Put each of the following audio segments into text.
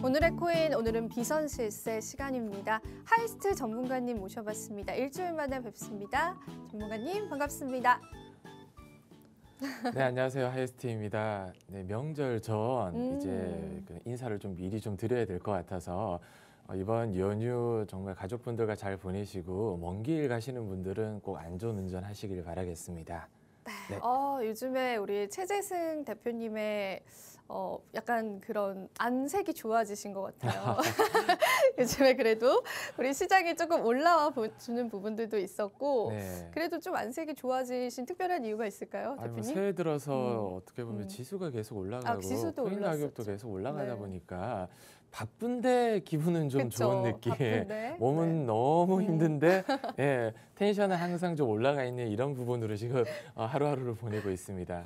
오늘의 코인, 오늘은 비선실세 시간입니다. 하이스트 전문가님 모셔봤습니다. 일주일 만에 뵙습니다. 전문가님 반갑습니다. 네, 안녕하세요. 하이스트입니다. 네, 명절 전 이제 인사를 좀 미리 좀 드려야 될 것 같아서 이번 연휴 정말 가족분들과 잘 보내시고 먼 길 가시는 분들은 꼭 안전운전 하시길 바라겠습니다. 네. 요즘에 우리 최재승 대표님의 약간 그런 안색이 좋아지신 것 같아요. 요즘에 그래도 우리 시장이 조금 올라와 주는 부분들도 있었고 네. 그래도 좀 안색이 좋아지신 특별한 이유가 있을까요, 대표님? 새해 들어서 어떻게 보면 지수가 계속 올라가고 지수도 코인 올랐었죠. 가격도 계속 올라가다 네. 보니까 바쁜데 기분은 좀 그쵸, 좋은 느낌. 바쁜데. 몸은 네. 너무 힘든데 예, 텐션은 항상 좀 올라가 있는 이런 부분으로 지금 하루하루를 보내고 있습니다.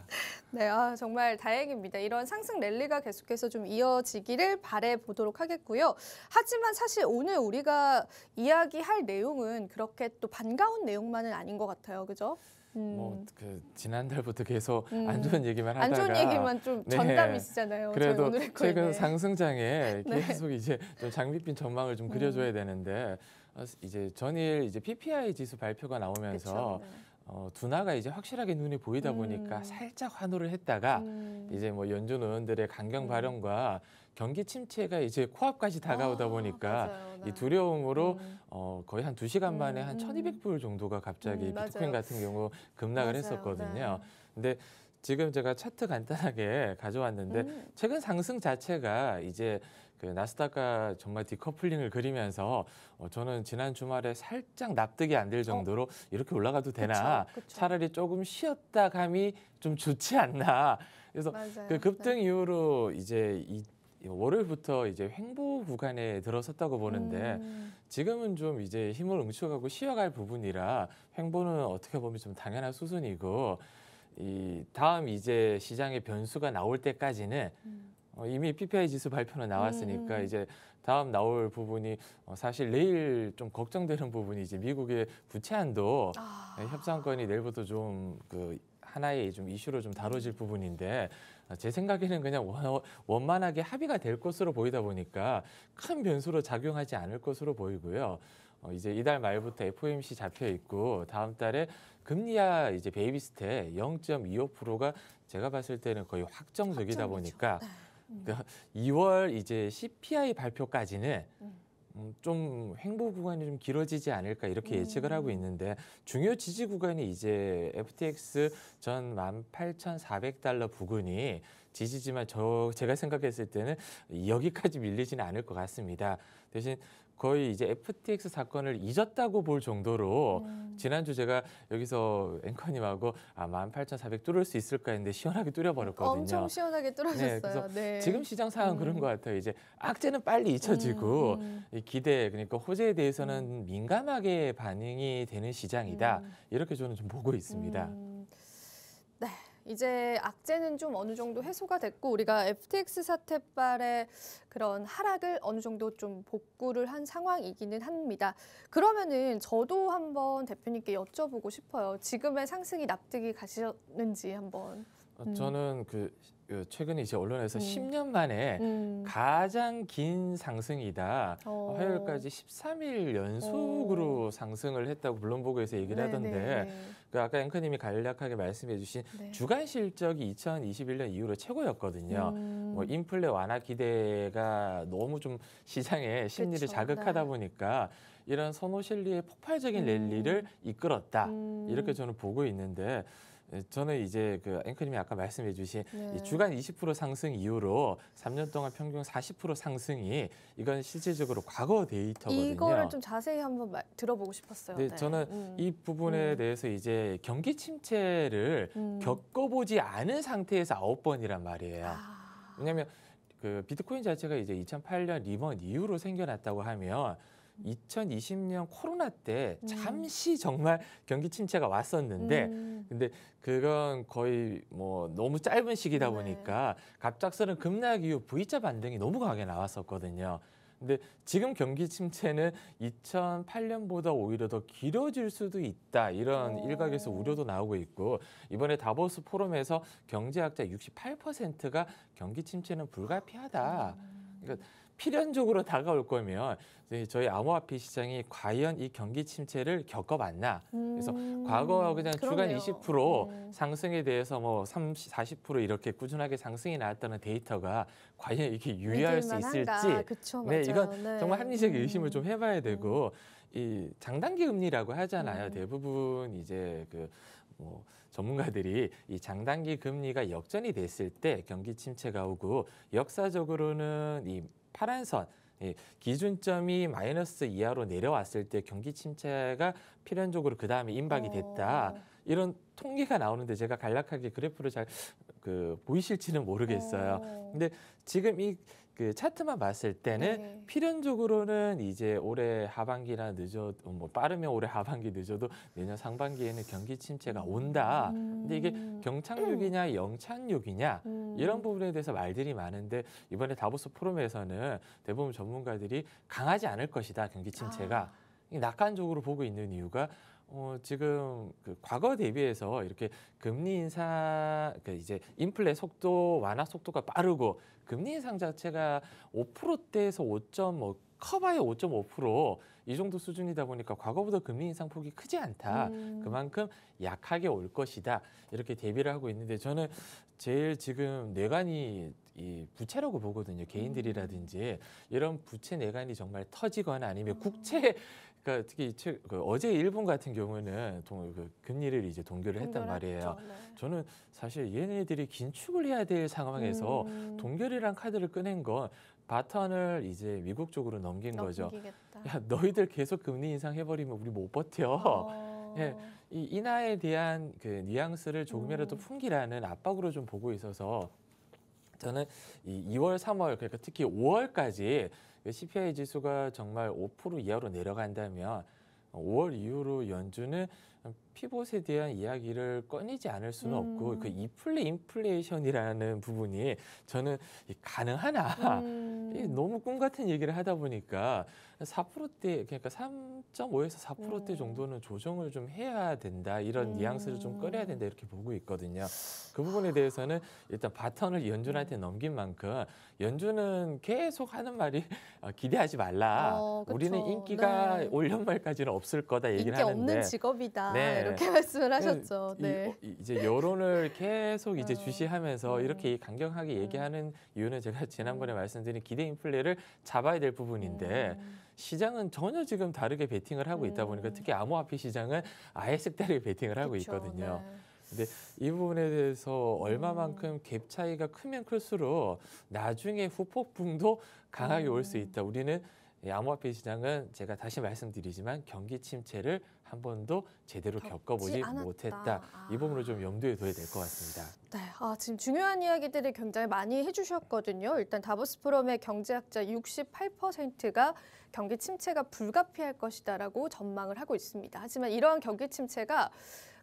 네, 정말 다행입니다. 이런 상승 랠리가 계속해서 좀 이어지기를 바라보도록 하겠고요. 하지만 사실 오늘 우리가 이야기할 내용은 그렇게 또 반가운 내용만은 아닌 것 같아요. 그죠? 지난달부터 계속 안 좋은 얘기만 하다가 안 좋은 얘기만 좀 전담이시잖아요. 그래도 저희 오늘의 최근 코인에. 상승장에 네. 계속 이제 좀 장밋빛 전망을 좀 그려줘야 되는데 이제 전일 이제 PPI 지수 발표가 나오면서 그쵸, 둔화가 이제 확실하게 눈에 보이다 보니까 살짝 환호를 했다가 이제 뭐 연준 의원들의 강경 발언과 경기 침체가 이제 코앞까지 다가오다 보니까 맞아요. 이 두려움으로 거의 한 2시간 만에 한 1,200불 정도가 갑자기 비트코인 맞아요. 같은 경우 급락을 맞아요. 했었거든요. 네. 근데 지금 제가 차트 간단하게 가져왔는데 최근 상승 자체가 이제 그 나스닥과 정말 디커플링을 그리면서 저는 지난 주말에 살짝 납득이 안 될 정도로 이렇게 올라가도 되나 그쵸. 차라리 조금 쉬었다 감이 좀 좋지 않나. 그래서 맞아요. 그 급등 이후로 이제 월요일부터 이제 횡보 구간에 들어섰다고 보는데 지금은 좀 이제 힘을 응축하고 쉬어갈 부분이라 횡보는 어떻게 보면 좀 당연한 수순이고 이 다음 이제 시장의 변수가 나올 때까지는 이미 PPI 지수 발표는 나왔으니까 이제 다음 나올 부분이 사실 내일 좀 걱정되는 부분이 이제 미국의 부채 한도 협상건이 내일부터 좀 그 하나의 좀 이슈로 좀 다뤄질 부분인데 제 생각에는 그냥 원만하게 합의가 될 것으로 보이다 보니까 큰 변수로 작용하지 않을 것으로 보이고요. 이제 이달 말부터 FOMC 잡혀 있고 다음 달에 금리야 이제 베이비 스텝 0.25%가 제가 봤을 때는 거의 확정적이다 보니까 2월 이제 CPI 발표까지는 좀 횡보 구간이 좀 길어지지 않을까 이렇게 예측을 하고 있는데 중요 지지 구간이 이제 FTX 전 18,400달러 부근이 지지지만 제가 생각했을 때는 여기까지 밀리지는 않을 것 같습니다. 대신 거의 이제 FTX 사건을 잊었다고 볼 정도로 지난주 제가 여기서 앵커님하고 18,400 뚫을 수 있을까 했는데 시원하게 뚫어버렸거든요. 엄청 시원하게 뚫어졌어요. 네, 그래서 네. 지금 시장 상황은 그런 것 같아요. 이제 악재는 빨리 잊혀지고 이 기대, 그러니까 호재에 대해서는 민감하게 반응이 되는 시장이다. 이렇게 저는 좀 보고 있습니다. 네. 이제 악재는 좀 어느 정도 해소가 됐고 우리가 FTX 사태발의 그런 하락을 어느 정도 좀 복구를 한 상황이기는 합니다. 그러면은 저도 한번 대표님께 여쭤보고 싶어요. 지금의 상승이 납득이 가셨는지 한번. 저는 최근에 이제 언론에서 10년 만에 가장 긴 상승이다. 화요일까지 13일 연속으로 상승을 했다고 블룸버그에서 얘기를 하던데 그 아까 앵커님이 간략하게 말씀해 주신 주간 실적이 2021년 이후로 최고였거든요. 뭐 인플레 완화 기대가 너무 좀 시장의 심리를 자극하다 보니까 이런 선호 실리의 폭발적인 랠리를 이끌었다. 이렇게 저는 보고 있는데 저는 이제 그 앵커님이 아까 말씀해 주신 이 주간 20% 상승 이후로 3년 동안 평균 40% 상승이 이건 실질적으로 과거 데이터거든요. 이거를 좀 자세히 한번 들어보고 싶었어요. 네, 저는 이 부분에 대해서 이제 경기 침체를 겪어보지 않은 상태에서 9번이란 말이에요. 왜냐하면 그 비트코인 자체가 이제 2008년 리먼 이후로 생겨났다고 하면 2020년 코로나 때 잠시 정말 경기 침체가 왔었는데 근데 그건 거의 뭐 너무 짧은 시기다 보니까 갑작스러운 급락 이후 V자 반등이 너무 강하게 나왔었거든요. 근데 지금 경기 침체는 2008년보다 오히려 더 길어질 수도 있다. 이런 일각에서 우려도 나오고 있고 이번에 다보스 포럼에서 경제학자 68%가 경기 침체는 불가피하다. 그러니까 필연적으로 다가올 거면 저희 암호화폐 시장이 과연 이 경기 침체를 겪어봤나? 그래서 과거 그냥 주간 그러네요. 20% 상승에 대해서 뭐 30, 40% 이렇게 꾸준하게 상승이 나왔다는 데이터가 과연 이게 유의할 수 있을지, 그쵸, 네, 맞아요. 이건 네. 정말 합리적 의심을 좀 해봐야 되고, 이 장단기 금리라고 하잖아요. 음. 대부분 이제 뭐 전문가들이 이 장단기 금리가 역전이 됐을 때 경기 침체가 오고, 역사적으로는 이 파란 선, 이 기준점이 마이너스 이하로 내려왔을 때 경기 침체가 필연적으로 그 다음에 임박이 됐다. 이런 통계가 나오는데 제가 간략하게 그래프를 잘 보이실지는 모르겠어요. 근데 지금 이 차트만 봤을 때는 네. 필연적으로는 이제 올해 하반기나 늦어도 뭐 빠르면 올해 하반기 늦어도 내년 상반기에는 경기 침체가 온다. 근데 이게 경착륙이냐 영착륙이냐 이런 부분에 대해서 말들이 많은데, 이번에 다보스 포럼에서는 대부분 전문가들이 강하지 않을 것이다, 경기 침체가. 낙관적으로 보고 있는 이유가 지금 과거 대비해서 이렇게 금리 인상, 이제 인플레 속도 완화 속도가 빠르고 금리 인상 자체가 5%대에서 5점 뭐 커봐야 5.5%이 정도 수준이다 보니까 과거보다 금리 인상 폭이 크지 않다. 그만큼 약하게 올 것이다. 이렇게 대비를 하고 있는데, 저는 제일 지금 뇌관이 이 부채라고 보거든요. 개인들이라든지 이런 부채 내관이 정말 터지거나 아니면 국채, 그러니까 특히 어제 일본 같은 경우는 금리를 이제 동결을 했단 말이에요. 네. 저는 사실 얘네들이 긴축을 해야 될 상황에서 동결이란 카드를 꺼낸 건 바턴을 이제 미국 쪽으로 넘긴 거죠. 넘기겠다. 야, 너희들 계속 금리 인상 해버리면 우리 못 버텨. 예, 이 인하에 대한 뉘앙스를 조금이라도 풍기라는 압박으로 좀 보고 있어서, 저는 이 2월, 3월, 그러니까 특히 5월까지 CPI 지수가 정말 5% 이하로 내려간다면 5월 이후로 연준은 피봇에 대한 이야기를 꺼내지 않을 수는 없고, 그 인플레이션이라는 부분이 저는 가능하나 너무 꿈 같은 얘기를 하다 보니까 4%대, 그러니까 3.5에서 4%대 정도는 조정을 좀 해야 된다, 이런 뉘앙스를 좀 꺼내야 된다, 이렇게 보고 있거든요. 그 부분에 대해서는 일단 바턴을 연준한테 넘긴 만큼 연준은 계속 하는 말이 기대하지 말라. 그쵸. 우리는 인기가 네. 올 연말까지는 없을 거다 얘기를 인기 하는데, 없는 직업이다. 네. 이렇게 말씀을 하셨죠. 네. 이제 여론을 계속 이제 주시하면서 이렇게 강경하게 음. 얘기하는 이유는 제가 지난번에 말씀드린 기대 인플레를 잡아야 될 부분인데, 시장은 전혀 지금 다르게 베팅을 하고 있다 보니까 특히 암호화폐 시장은 아예 색다르게 베팅을 하고 그쵸. 있거든요. 네. 근데 이 부분에 대해서 얼마만큼 갭 차이가 크면 클수록 나중에 후폭풍도 강하게 올 수 있다. 우리는 이 암호화폐 시장은 제가 다시 말씀드리지만 경기 침체를 한 번도 제대로 겪어보지 않았다. 못했다. 이 부분을 좀 염두에 둬야 될 것 같습니다. 네, 지금 중요한 이야기들을 굉장히 많이 해주셨거든요. 일단 다보스 포럼의 경제학자 68%가 경기 침체가 불가피할 것이다라고 전망을 하고 있습니다. 하지만 이러한 경기 침체가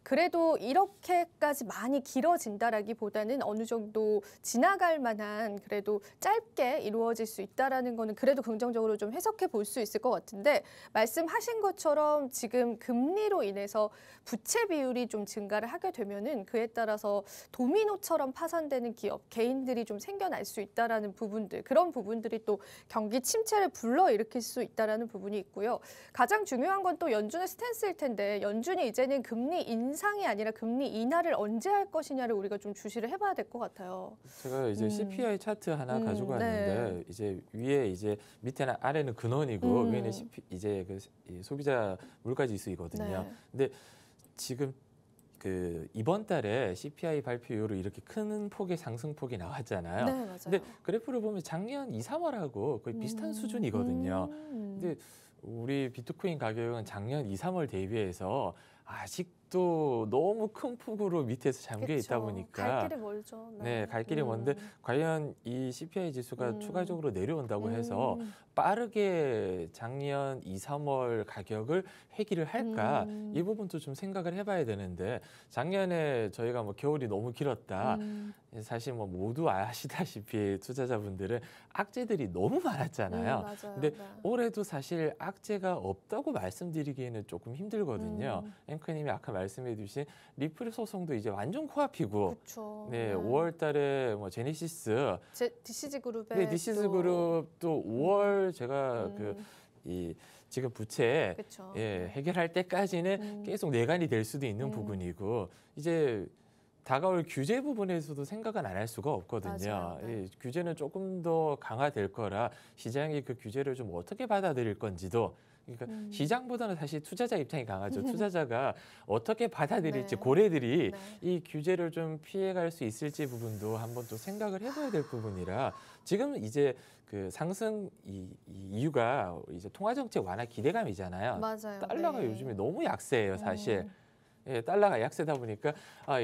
그래도 이렇게까지 많이 길어진다라기보다는 어느 정도 지나갈 만한, 그래도 짧게 이루어질 수 있다라는 거는 그래도 긍정적으로 좀 해석해 볼 수 있을 것 같은데, 말씀하신 것처럼 지금 금리로 인해서 부채 비율이 좀 증가를 하게 되면은 그에 따라서 도미노처럼 파산되는 기업, 개인들이 좀 생겨날 수 있다라는 부분들, 그런 부분들이 또 경기 침체를 불러일으킬 수 있다라는 부분이 있고요. 가장 중요한 건 또 연준의 스탠스일 텐데, 연준이 이제는 금리 인상이 아니라 금리 인하를 언제 할 것이냐를 우리가 좀 주시를 해봐야 될 것 같아요. 제가 이제 CPI 차트 하나 가지고 왔는데, 네. 이제 위에 이제 밑에는 아래는 근원이고 위에는 이제 이 소비자 물가 지수이거든요. 네. 근데 지금 이번 달에 CPI 발표율로 이렇게 큰 폭의 상승폭이 나왔잖아요. 네, 맞아요. 근데 그래프를 보면 작년 2, 3월하고 거의 비슷한 수준이거든요. 근데 우리 비트코인 가격은 작년 2, 3월 대비해서 아직도 너무 큰 폭으로 밑에서 잠겨 있다 보니까 갈 길이 멀죠. 네, 갈 길이 먼데, 과연 이 CPI 지수가 추가적으로 내려온다고 해서 빠르게 작년 2, 3월 가격을 회귀를 할까? 이 부분도 좀 생각을 해봐야 되는데, 작년에 저희가 뭐 겨울이 너무 길었다. 사실 뭐 모두 아시다시피 투자자분들은 악재들이 너무 많았잖아요. 맞아요. 근데 네. 올해도 사실 악재가 없다고 말씀드리기에는 조금 힘들거든요. 앵커님이 아까 말씀해 주신 리플 소송도 이제 완전 코앞이고 그렇죠. 네, 5월 달에 뭐 제네시스 DCG 그룹의 네, 디시즈 그룹도 5월 제가 이 지금 부채 그렇죠. 예, 해결할 때까지는 계속 내관이 될 수도 있는 부분이고 이제 다가올 규제 부분에서도 생각은 안 할 수가 없거든요. 맞아요. 네. 예, 규제는 조금 더 강화될 거라 시장이 그 규제를 좀 어떻게 받아들일 건지도 그러니까 시장보다는 사실 투자자 입장이 강하죠. 투자자가 어떻게 받아들일지 네. 고래들이 네. 이 규제를 좀 피해갈 수 있을지 부분도 한번 또 생각을 해봐야 될 부분이라 지금 이제 그 상승 이유가 이제 통화정책 완화 기대감이잖아요. 맞아요. 달러가 네. 요즘에 너무 약세예요, 사실. 예, 달러가 약세다 보니까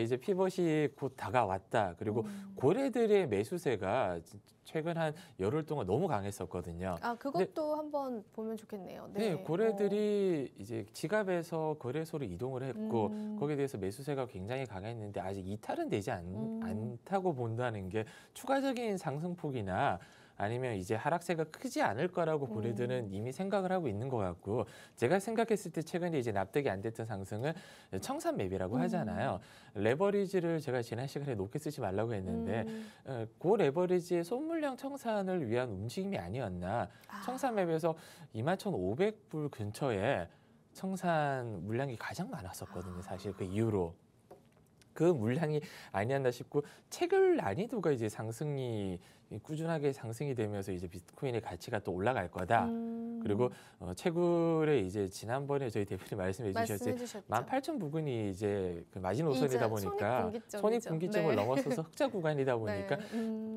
이제 피벗이 곧 다가왔다. 그리고 고래들의 매수세가 최근 한 열흘 동안 너무 강했었거든요. 그것도 한번 보면 좋겠네요. 네, 고래들이 이제 지갑에서 거래소로 이동을 했고 거기에 대해서 매수세가 굉장히 강했는데 아직 이탈은 되지 않다고 본다는 게 추가적인 상승폭이나 아니면 이제 하락세가 크지 않을 거라고 고래들은 이미 생각을 하고 있는 것 같고 제가 생각했을 때 최근에 이제 납득이 안 됐던 상승은 청산 맵이라고 하잖아요. 레버리지를 제가 지난 시간에 높게 쓰지 말라고 했는데 그 레버리지의 손물량 청산을 위한 움직임이 아니었나. 청산 맵에서 21,500불 근처에 청산 물량이 가장 많았었거든요. 사실 그 이후로. 그 물량이 아니었나 싶고 채굴 난이도가 이제 상승이 꾸준하게 상승이 되면서 이제 비트코인의 가치가 또 올라갈 거다. 그리고 채굴에 이제 지난번에 저희 대표님 말씀해 주셨지 18,000 부근이 이제 그 마지노선이다 보니까 손익분기점을 넘어서서 흑자 구간이다 보니까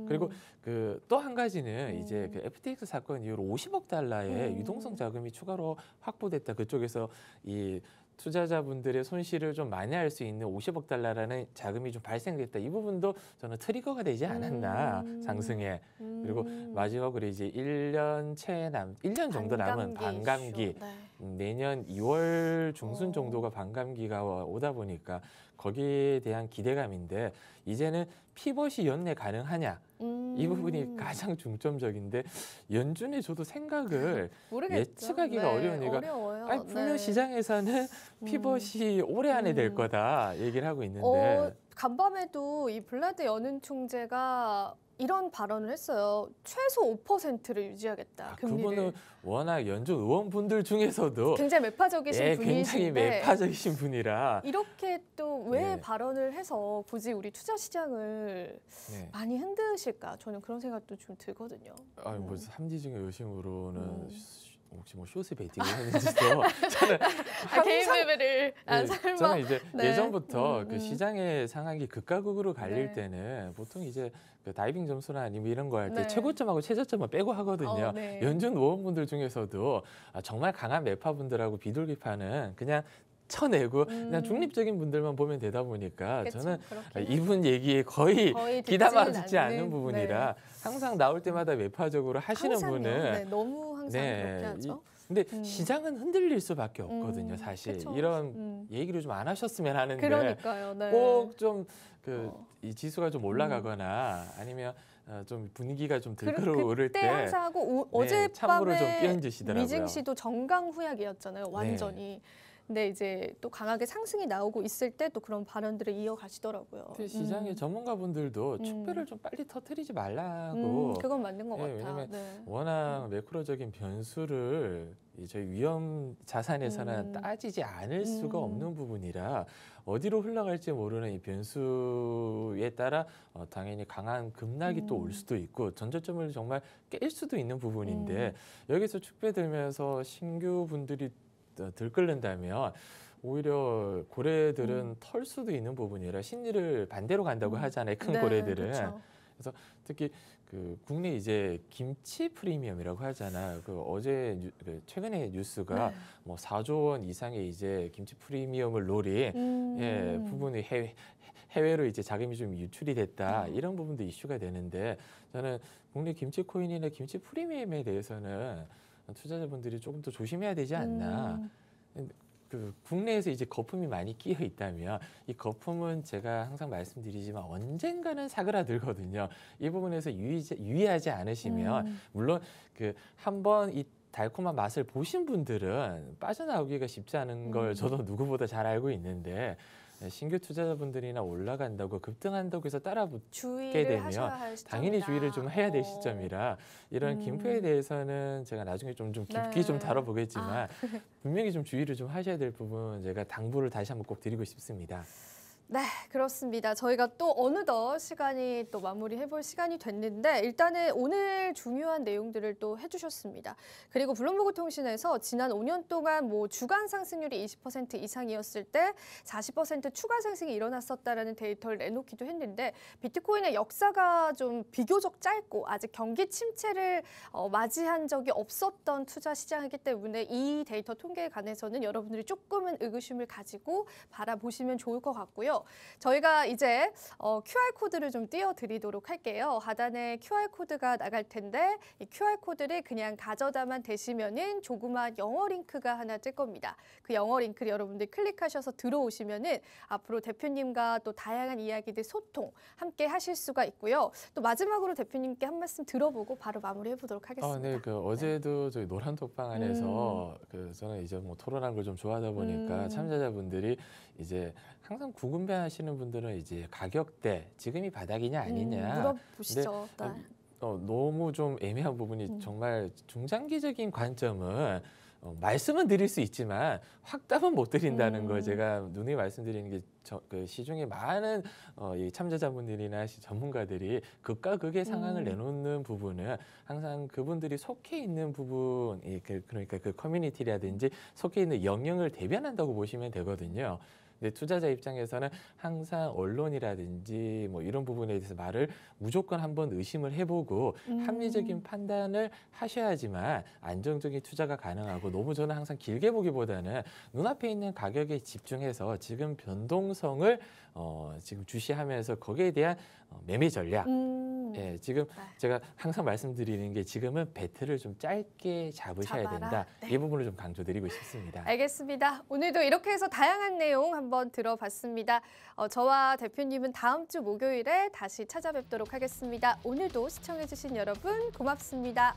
그리고 그 또 한 가지는 이제 그 FTX 사건 이후로 50억 달러의 유동성 자금이 추가로 확보됐다. 그쪽에서 이 투자자분들의 손실을 좀 만회할 수 있는 50억 달러라는 자금이 좀 발생됐다. 이 부분도 저는 트리거가 되지 않았나 상승에. 그리고 마지막으로 이제 1년 정도 남은 반감기. 내년 2월 중순 정도가 반감기가 오다 보니까 거기에 대한 기대감인데 이제는 피벗이 연내 가능하냐. 이 부분이 가장 중점적인데 연준에 저도 생각을 예측하기가 어려우니까 어려워요. 분명 시장에서는 피벗이 올해 안에 될 거다 얘기를 하고 있는데 간밤에도 이 블라드 연은 총재가 이런 발언을 했어요. 최소 5%를 유지하겠다. 그분은 워낙 연준 의원분들 중에서도 굉장히 매파적이신 분이신데 굉장히 매파적이신 분이라 이렇게 또 왜 발언을 해서 굳이 우리 투자 시장을 많이 흔드실까? 저는 그런 생각도 좀 들거든요. 뭐 삼지중의 여심으로는 혹시 뭐 쇼스 베이팅을 했는지도 저는 개인 매매를 설마 저는 이제 예전부터 그 시장의 상황이 극과 극으로 갈릴 때는 보통 이제 그 다이빙 점수나 아니면 이런 거 할 때 최고점하고 최저점을 빼고 하거든요. 연준 의원분들 중에서도 정말 강한 매파분들하고 비둘기파는 그냥 쳐내고 그냥 중립적인 분들만 보면 되다 보니까 저는 이분 얘기에 거의 귀담아 듣지 않는 부분이라 항상 나올 때마다 매파적으로 하시는 분은 너무 항상 그렇게 하죠. 근데 시장은 흔들릴 수밖에 없거든요. 사실 이런 얘기를 좀 안 하셨으면 하는데 그러니까요. 꼭 좀 이 지수가 좀 올라가거나 아니면 좀 분위기가 좀 들끓어오를 때 항상 하고 참고로 좀 어젯밤에 끼얹으시더라고요. 미증시도 정강 후약이었잖아요. 완전히. 근데 이제 또 강하게 상승이 나오고 있을 때 또 그런 발언들을 이어가시더라고요. 시장의 전문가분들도 축배를 좀 빨리 터뜨리지 말라고. 그건 맞는 것 같아요. 왜냐면 워낙 매크로적인 변수를 저희 위험 자산에서는 따지지 않을 수가 없는 부분이라 어디로 흘러갈지 모르는 이 변수에 따라 당연히 강한 급락이 또 올 수도 있고 전저점을 정말 깰 수도 있는 부분인데 여기서 축배 들면서 신규 분들이 들끓는다면 오히려 고래들은 털 수도 있는 부분이라 심리를 반대로 간다고 하잖아요. 큰 고래들은. 그래서 특히 그 국내 이제 김치 프리미엄이라고 하잖아요. 그 어제 최근에 뉴스가 뭐 4조 원 이상의 이제 김치 프리미엄을 노린 부분이 해외로 이제 자금이 좀 유출이 됐다. 이런 부분도 이슈가 되는데 저는 국내 김치 코인이나 김치 프리미엄에 대해서는 투자자분들이 조금 더 조심해야 되지 않나. 그 국내에서 이제 거품이 많이 끼어 있다면 이 거품은 제가 항상 말씀드리지만 언젠가는 사그라들거든요. 이 부분에서 유의하지 않으시면 물론 그 한번 이 달콤한 맛을 보신 분들은 빠져나오기가 쉽지 않은 걸 저도 누구보다 잘 알고 있는데 신규 투자자분들이나 올라간다고 급등한다고 해서 따라 붙게 주의를 되면 하셔야 할 당연히 시점이다. 주의를 좀 해야 될 시점이라 이런 김포에 대해서는 제가 나중에 좀 깊이 좀 네. 다뤄보겠지만 분명히 좀 주의를 좀 하셔야 될 부분 제가 당부를 다시 한번 꼭 드리고 싶습니다. 네, 그렇습니다. 저희가 또 어느덧 시간이 또 마무리해볼 시간이 됐는데 일단은 오늘 중요한 내용들을 또 해주셨습니다. 그리고 블룸버그 통신에서 지난 5년 동안 뭐 주간 상승률이 20% 이상이었을 때 40% 추가 상승이 일어났었다라는 데이터를 내놓기도 했는데 비트코인의 역사가 좀 비교적 짧고 아직 경기 침체를 맞이한 적이 없었던 투자 시장이기 때문에 이 데이터 통계에 관해서는 여러분들이 조금은 의구심을 가지고 바라보시면 좋을 것 같고요. 저희가 이제 QR코드를 좀 띄워드리도록 할게요. 하단에 QR코드가 나갈 텐데 이 QR코드를 그냥 가져다만 대시면은 조그만 영어 링크가 하나 뜰 겁니다. 그 영어 링크를 여러분들 클릭하셔서 들어오시면은 앞으로 대표님과 또 다양한 이야기들 소통 함께 하실 수가 있고요. 또 마지막으로 대표님께 한 말씀 들어보고 바로 마무리해 보도록 하겠습니다. 네, 어제도 저희 노란 톡방 안에서 저는 이제 뭐 토론하는 걸 좀 좋아하다 보니까 참여자분들이 이제 항상 궁금해하시는 분들은 이제 가격대 지금이 바닥이냐 아니냐 물어보시죠. 근데, 너무 좀 애매한 부분이 정말 중장기적인 관점은 말씀은 드릴 수 있지만 확답은 못 드린다는 걸 제가 누누이 말씀드리는 게 그 시중에 많은 이 참여자분들이나 전문가들이 극과 극의 상황을 내놓는 부분은 항상 그분들이 속해 있는 부분, 그러니까 그 커뮤니티라든지 속해 있는 영역을 대변한다고 보시면 되거든요. 근데 투자자 입장에서는 항상 언론이라든지 뭐 이런 부분에 대해서 말을 무조건 한번 의심을 해보고 합리적인 판단을 하셔야지만 안정적인 투자가 가능하고 너무 저는 항상 길게 보기보다는 눈앞에 있는 가격에 집중해서 지금 변동성을 지금 주시하면서 거기에 대한 매매 전략. 예, 지금 제가 항상 말씀드리는 게 지금은 배틀을 좀 짧게 잡으셔야 된다. 이 부분을 좀 강조드리고 싶습니다. 알겠습니다. 오늘도 이렇게 해서 다양한 내용 한번 들어봤습니다. 저와 대표님은 다음 주 목요일에 다시 찾아뵙도록 하겠습니다. 오늘도 시청해주신 여러분 고맙습니다.